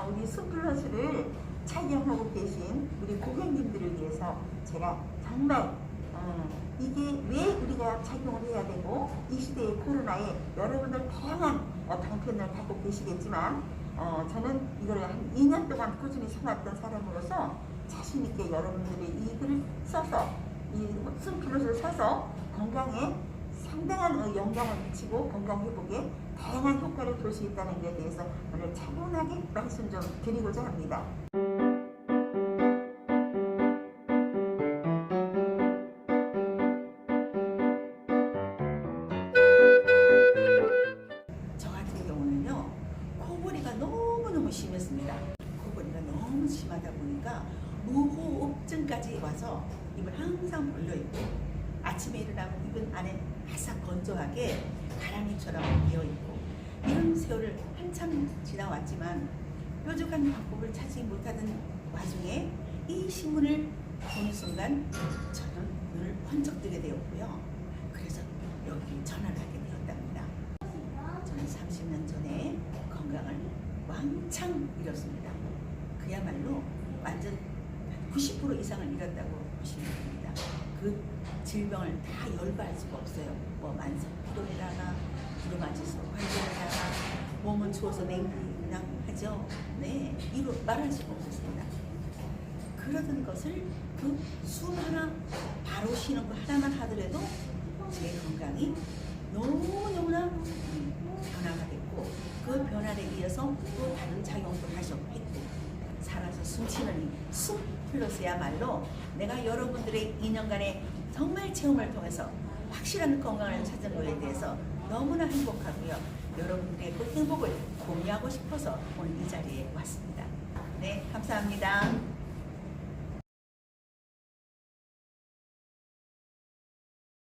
우리 숨플러스를 착용하고 계신 우리 고객님들을 위해서 제가 정말 이게 왜 우리가 착용을 해야 되고 이 시대의 코로나에 여러분들 다양한 방편을 갖고 계시겠지만 저는 이걸 한 2년 동안 꾸준히 써왔던 사람으로서 자신있게 여러분들이 이 글을 써서 이 숨플러스를 써서 건강에 상당한 영향을 미치고 건강 회복에 다양한 효과를 볼 수 있다는 것에 대해서 오늘 차분하게 말씀 좀 드리고자 합니다. 저 같은 경우는요, 코골이가 너무너무 심했습니다. 코골이가 너무 심하다 보니까 무호흡증까지 와서 입을 항상 벌려있고 아침에 일어나면 입은 안에 바싹 건조하게 가랑이처럼 비어있고 이런 세월을 한참 지나왔지만 뾰족한 방법을 찾지 못하는 와중에 이 신문을 보는 순간 저는 눈을 번쩍 뜨게 되었고요. 그래서 여기 전화를 하게 되었답니다. 저는 30년 전에 건강을 왕창 잃었습니다. 그야말로 완전 90% 이상을 잃었다고 보시면 됩니다. 그 질병을 다 열거할 수가 없어요. 뭐 만성 피로에다가 기름아지수 관절에다가 몸은 추워서 냉기랑 하죠. 네, 이로 말할 수가 없었습니다. 그러던 것을 그 숨 하나 바로 쉬는 거 하나만 하더라도 제 건강이 너무너무나 변화가 됐고 그 변화에 의해서 또 다른 작용도 하셨고 살아서 숨쉬는 이 숨플러스야말로 내가 여러분들의 2년간의 정말 체험을 통해서 확실한 건강을 찾은 것에 대해서 너무나 행복하고요. 여러분들의 그 행복을 공유하고 싶어서 오늘 이 자리에 왔습니다. 네, 감사합니다.